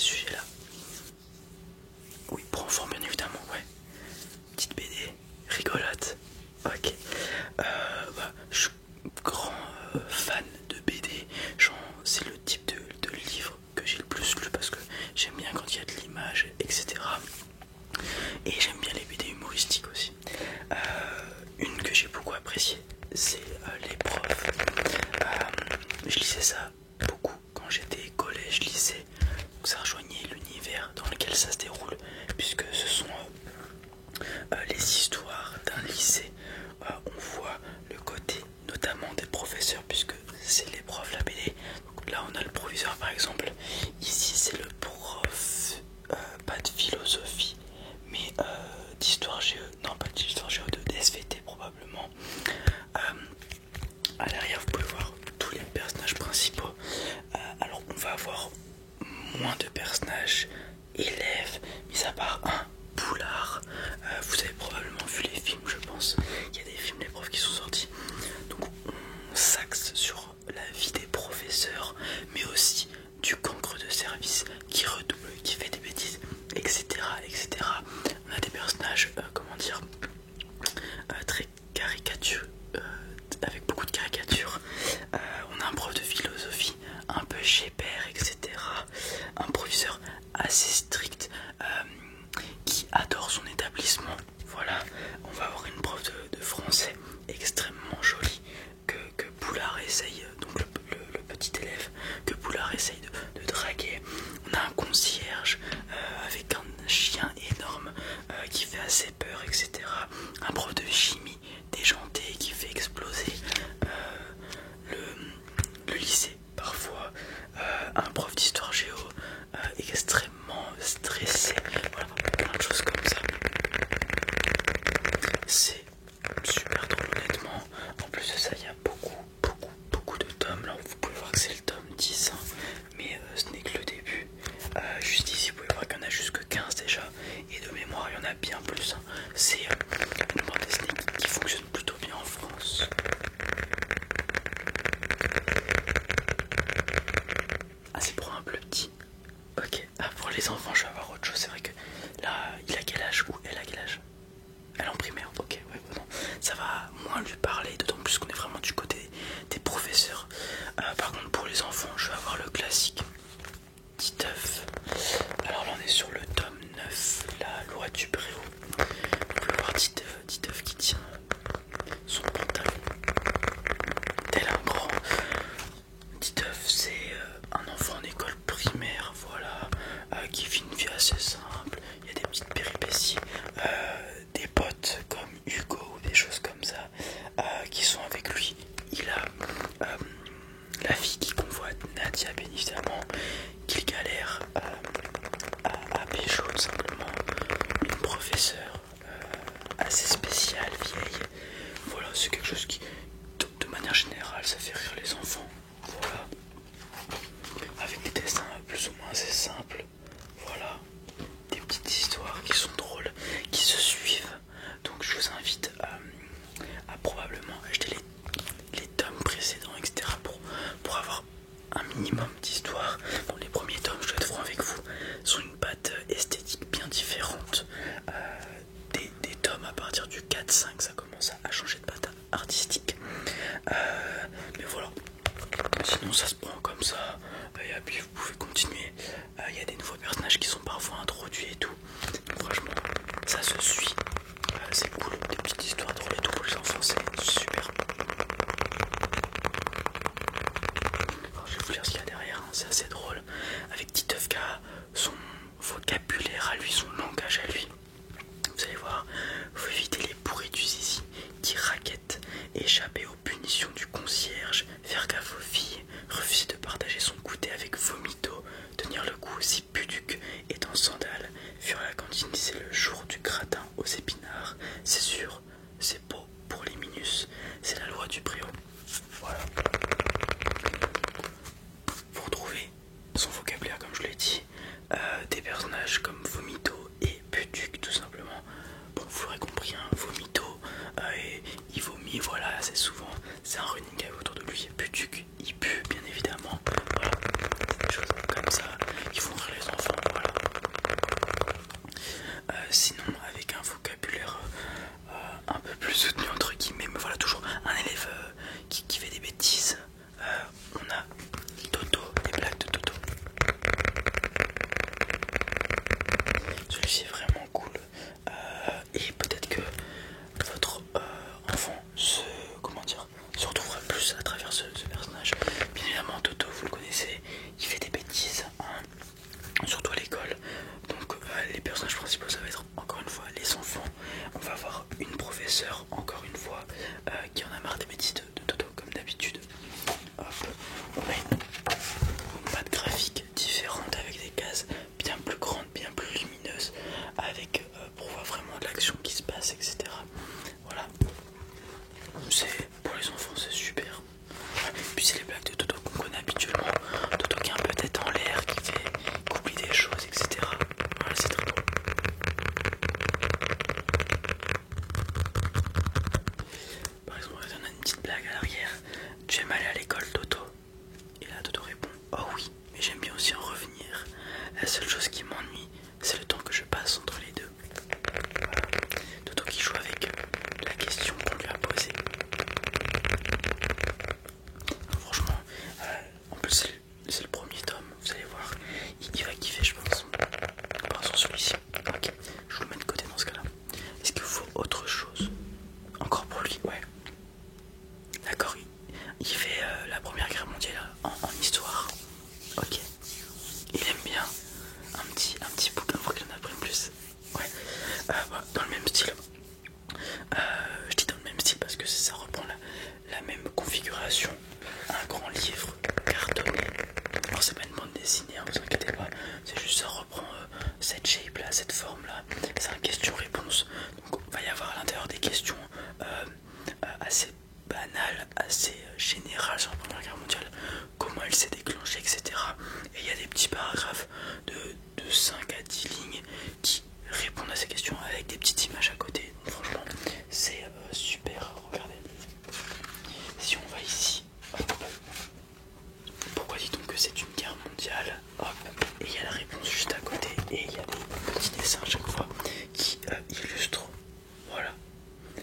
sujets-là. Oui, pour enfants bien évidemment, ouais. Petite BD, rigolote. Ok. Je suis grand fan de BD. Genre, c'est le type de livre que j'ai le plus lu parce que j'aime bien quand il y a de l'image, etc. Et j'aime bien les BD humoristiques aussi. Une que j'ai beaucoup appréciée, c'est Les Profs. Je lisais ça beaucoup quand j'étais collège, lycée. Donc ça rejoignait l'univers dans lequel ça se déroule, puisque ce sont les histoires d'un lycée. On voit le côté notamment des professeurs, puisque c'est les profs la BD. Donc là on a le proviseur par exemple. Ici c'est le prof, pas de philosophie, mais d'histoire géo. Non, pas d'histoire géo, de SVT probablement. À l'arrière vous pouvez voir tous les personnages principaux. Alors on va avoir moins de personnages élèves, mis à part un poulard. Vous avez probablement vu les films, je pense. Il y a des films, les profs qui sont sortis. Donc on s'axe sur la vie des professeurs, mais aussi du cancre de service qui redouble, qui fait des bêtises, etc. etc. On a des personnages, comment dire, très caricatureux, avec beaucoup de caricatures. On a un prof de philosophie un peu père, etc. Un professeur assez strict qui adore son établissement. Voilà, on va avoir une prof de français extrêmement jolie que Poulard essaye, donc le petit élève que Poulard essaye de draguer. On a un concierge avec un chien énorme qui fait assez peur, etc. Un prof de chimie déjanté qui fait exploser le lycée parfois. Un prof d'histoire géo extrêmement stressé. Voilà, plein de choses comme ça. C'est super drôle honnêtement. En plus de ça, il y a beaucoup de tomes. Là, vous pouvez voir que c'est le tome 10, hein, mais ce n'est que le début. Juste ici, vous pouvez voir qu'il y en a jusque 15 déjà. Et de mémoire, il y en a bien plus, hein. C'est une bande dessinée qui fonctionne plutôt bien en France. Ah, c'est pour un bleu petit. Ok. Ah, pour les enfants, je vais avoir autre chose. C'est vrai que là, il a quel âge ou elle a quel âge? Elle est en primaire. Ok, ouais, bon, non. Ça va moins lui parler, d'autant plus qu'on est vraiment du côté des professeurs. Par contre, pour les enfants, je vais avoir le classique Titeuf. Alors là, on est sur le tome 9, la loi du préau. On peut voir Titeuf qui tient son pantalon tel un grand. Titeuf, c'est un enfant en école primaire, voilà, qui vit une vie assez simple. Il y a des petites péripéties, des potes comme Hugo ou des choses comme ça qui sont avec lui. Il a la fille qui convoite, Nadia bien évidemment, qu'il galère à pécho tout simplement. Une professeure assez spéciale, vieille. Voilà, c'est quelque chose qui, de manière générale, ça fait rire les enfants. Voilà. Avec des dessins plus ou moins assez simples. Voilà. Des petites histoires qui sont drôles, qui se suivent. Donc je vous invite à probablement acheter les tomes précédents, etc. pour avoir un minimum d'histoire. Bon, les premiers tomes, je dois être franc avec vous, sont une patte esthétique bien différente. Des tomes à partir du 4-5, ça commence à changer de patte artistique. Mais voilà. Sinon, ça se prend comme ça. Et puis, vous pouvez continuer. Il y a des nouveaux personnages qui sont parfois introduits et tout. Donc, franchement, ça se suit. C'est cool. Des petites histoires drôles et tout pour les enfants, c'est super. Alors, je vais vous lire ce qu'il y a derrière, hein. C'est assez drôle. Avec Titeuf qui a son vocabulaire à lui, son langage à lui. Vous allez voir, vous évitez les pourris du zizi qui raquettent, échapper aux punitions du concierge, faire gaffe aux filles, refuser de partager son goûter avec Vomito, tenir le coup si Puduc est en sandales, fuir à la cantine si c'est le jour du gratin aux épinards, c'est sûr, c'est beau pour les minus, c'est la loi du préau. Voilà. Vous retrouvez son vocabulaire comme je l'ai dit, des personnages comme Vomito et Puduc tout simplement. Bon, vous l'aurez compris, hein, Vomito, et il vomit, voilà, c'est souvent, c'est un running gag autour de lui. Puduc, il pue, bien évidemment. Voilà, c'est des choses comme ça qui font rire les principaux, ça va être encore une fois les enfants. On va avoir une professeure, encore une fois, qui en a marre des bêtises de Toto, comme d'habitude. Hop, on a une patte graphique différente avec des cases bien plus grandes, bien plus lumineuses, avec pour voir vraiment de l'action qui se passe, etc. Voilà. Pour les enfants, c'est super. Puis c'est les blagues de Toto qu'on connaît habituellement. Toto qui est un peu tête en l'air, qui oublie des choses, etc. Voilà, c'est très beau. Par exemple, on a une petite blague à l'arrière. Tu aimes aller à l'école, Toto? Et là, Toto répond: oh oui, mais j'aime bien aussi en revenir. La seule chose qui m'ennuie, c'est le temps que je passe entre les deux. Voilà. Toto qui joue avec la question qu'on lui a posée. Franchement, en plus c'est le premier tome, vous allez voir, il va kiffer je pense. On part sur celui-ci. Ok, je vous le mets de côté dans ce cas-là. Est-ce qu'il vous faut autre chose? Encore pour lui? Ouais. D'accord, il fait la première guerre mondiale en histoire. Ok. Il aime bien un petit bouquin pour qu'il en apprenne plus. Ouais. Dans le même style. Je dis dans le même style parce que ça reprend la même configuration. Un grand livre cartonné. Alors c'est pas une bande dessinée, hein, vous inquiétez pas. C'est juste ça reprend cette shape là, cette forme là. C'est un question-réponse. Donc il va y avoir à l'intérieur des questions assez banales, assez générales sur la Première Guerre mondiale. Comment elle s'est déclenchée, etc. Et il y a des petits paragraphes de 5 à 10 lignes qui répondent à ces questions avec des petites images à côté. Donc franchement c'est super, regardez. Si on va ici, hop. Pourquoi dit-on que c'est une guerre mondiale? Hop. Et il y a la réponse juste à côté et il y a des petits dessins à chaque fois qui illustrent. Voilà.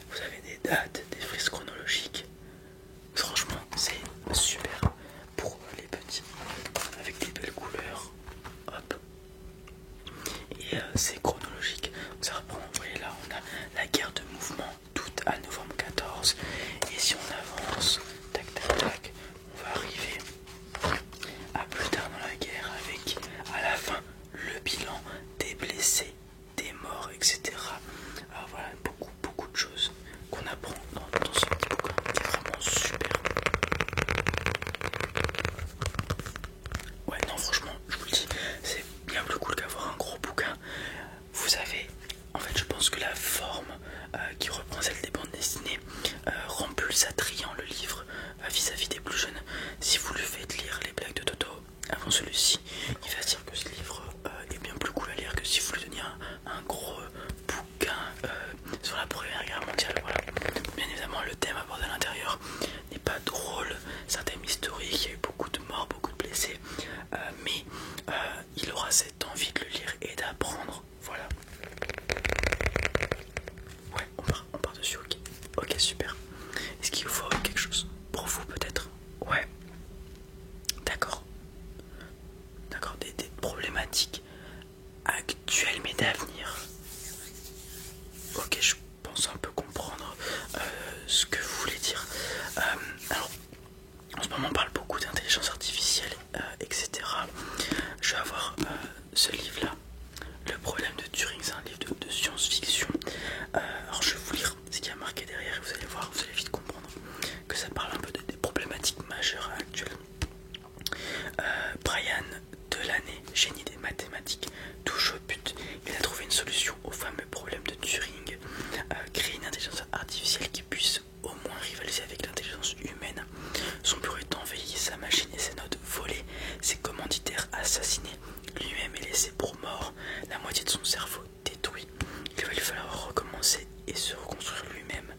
Vous avez des dates, des frises chronologiques. Franchement c'est super pour les petits avec des belles couleurs. Hop. Et c'est chronologique. Donc ça reprend, vous voyez là on a la guerre de mouvement d'août à novembre 14. Et si on avance, tac tac tac, on va arriver à plus tard dans la guerre avec à la fin le bilan des blessés, des morts, etc. Alors voilà, beaucoup de choses qu'on apprend dans ce petit bouquin qui est vraiment super. Ouais, non, franchement, je vous le dis, c'est bien plus cool qu'avoir un gros bouquin. Vous avez, en fait, je pense que la forme qui reprend celle des bandes dessinées rend plus attrayant le livre vis-à-vis des plus jeunes. Si vous lui faites lire les blagues de Toto avant celui-ci, il va se dire que ce livre est bien plus cool à lire que si vous lui donniez un gros bouquin sur la Première Guerre mondiale. Voilà. Bien évidemment, le thème abordé à l'intérieur n'est pas drôle, c'est un thème historique, il y a eu beaucoup de morts, beaucoup de blessés, mais il aura cette envie de le lire et d'apprendre. Voilà. Ouais, on part dessus, ok. Ok, super. Est-ce qu'il vous faut quelque chose pour vous peut-être? Ouais. D'accord. D'accord, des problématiques actuelles mais d'avenir. Ok, je pense un peu comprendre ce que vous voulez dire. Alors, en ce moment on parle beaucoup d'intelligence artificielle, etc. Je vais avoir ce livre-là. Le problème de Turing, c'est un livre de science-fiction. Alors je vais vous lire ce qu'il y a marqué derrière et vous allez voir, vous allez vite comprendre que ça parle un peu des problématiques majeures actuelles. Brian Delaney, génie des mathématiques, touche au but. Il a trouvé une solution au fameux problème de Turing. Créer une intelligence artificielle qui puisse au moins rivaliser avec l'intelligence humaine. Son bureau est envahi, sa machine et ses notes volées, ses commanditaires assassinés. Lui-même est laissé pour mort, la moitié de son cerveau détruit. Il va lui falloir recommencer et se reconstruire lui-même.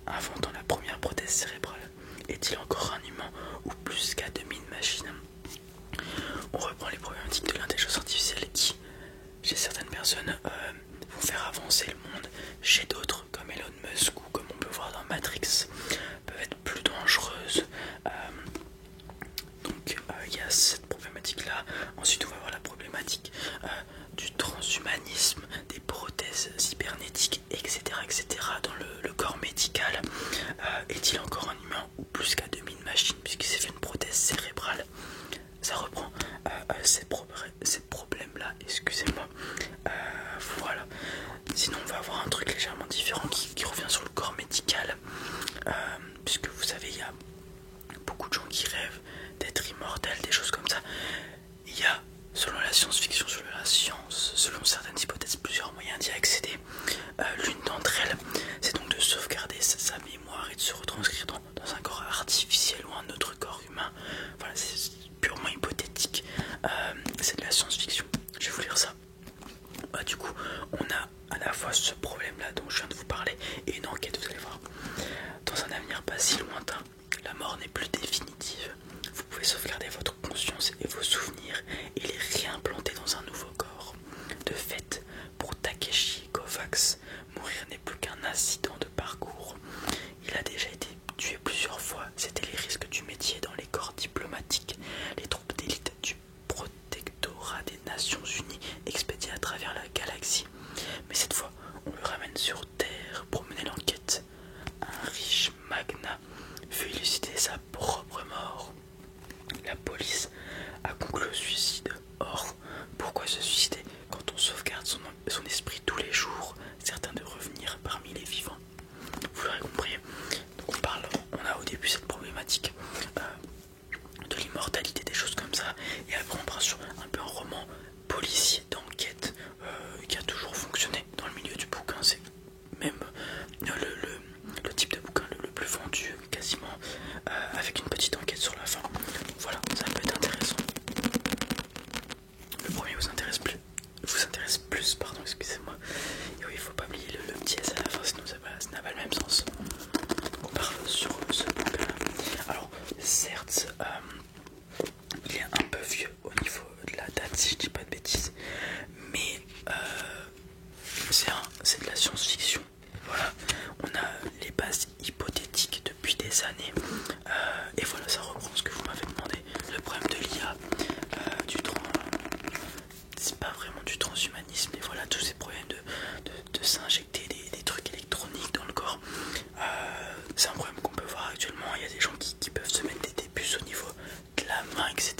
Inventant la première prothèse cérébrale. Est-il encore un humain ou plus qu'à demi une machine? On reprend les problématiques de l'intelligence artificielle qui, chez certaines personnes, vont faire avancer le monde. Chez d'autres, comme Elon Musk ou comme on peut voir dans Matrix, peuvent être plus dangereuses. Donc il y a cette problématique-là. Ensuite, on va voir la problématique du transhumanisme, des prothèses cybernétiques, etc., etc. dans le corps médical. Est-il encore un humain ou plus qu'à demi une machine puisqu'il s'est fait une prothèse cérébrale? Ça reprend ces problèmes-là, excusez-moi. Voilà. Sinon on va avoir un truc légèrement différent qui revient sur le corps médical, puisque vous savez il y a beaucoup de gens qui rêvent d'être immortels, des choses comme ça. Il y a, selon la science-fiction, selon la science, selon certaines hypothèses, plusieurs moyens d'y accéder. L'une d'entre elles, c'est donc de sauvegarder sa mémoire et de se retranscrire dans un corps artificiel ou un autre corps humain. Voilà, c'est purement hypothétique. C'est de la science-fiction. Je vais vous lire ça. Du coup, on a à la fois ce problème-là dont je viens de vous parler et une enquête, vous allez voir. Dans un avenir pas si lointain, la mort n'est plus définitive. Vous pouvez sauvegarder votre conscience et vos souvenirs et les réimplanter dans un nouveau corps. De fait, pour Takeshi Kovacs, mourir n'est plus qu'un incident de parcours. Il a déjà été tué plusieurs fois. C'était les risques du métier dans les corps diplomatiques, les troupes d'élite du protectorat des Nations Unies expédiées à travers la galaxie. Mais cette fois, on le ramène sur Terre pour mener l'enquête. Un riche magnat veut élucider sa propre mort. La police a conclu au suicide. Or, pourquoi se suicider quand on sauvegarde son esprit tous les jours, certain de revenir parmi les vivants? Vous l'aurez compris. Donc on a au début cette problématique de l'immortalité, des choses comme ça, et après on part sur un peu un roman policier d'enquête qui a toujours fonctionné dans le milieu du bouquin. C'est même le type de bouquin le plus vendu quasiment, avec une petite enquête sur la fin. Donc voilà, ça peut être intéressant. Le premier vous intéresse plus, pardon, excusez-moi. Et oui, il faut pas oublier le petit S à la fin, sinon ça n'a pas le même sens. On part sur ce bouquin-là. Alors, certes, il est un peu vieux au niveau de la date, si je dis pas de bêtises, mais c'est de la science-fiction. Voilà, on a les bases hypothétiques depuis des années, et voilà, ça reprend ce que vous m'avez demandé. Le problème de l'IA, c'est pas vraiment du transhumanisme, mais voilà, tous ces problèmes de s'injecter des trucs électroniques dans le corps, c'est un problème qu'on peut voir actuellement. Il y a des gens qui peuvent se mettre des puces au niveau de la main, etc.,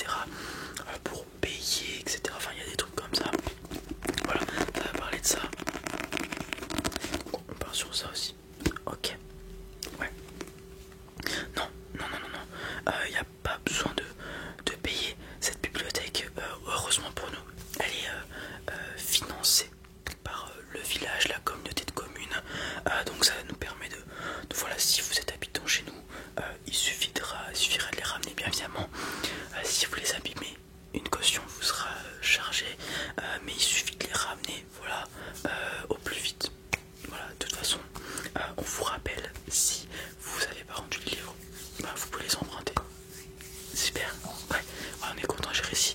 pour payer, etc. Enfin, il y a des trucs comme ça. Voilà, ça va parler de ça. On part sur ça aussi. Ok. Ouais. Non. Il n'y a pas besoin de payer cette bibliothèque. Heureusement pour nous, elle est financée par le village, la communauté de communes. Donc ça nous permet de voilà, si vous êtes habitant chez nous, il suffirait de les ramener, bien évidemment. Si vous les abîmez, une caution vous sera chargée, mais il suffit de les ramener, voilà, au plus vite. Voilà, de toute façon, on vous rappelle, si vous n'avez pas rendu le livre, vous pouvez les emprunter. Super, ouais, on est content, j'ai réussi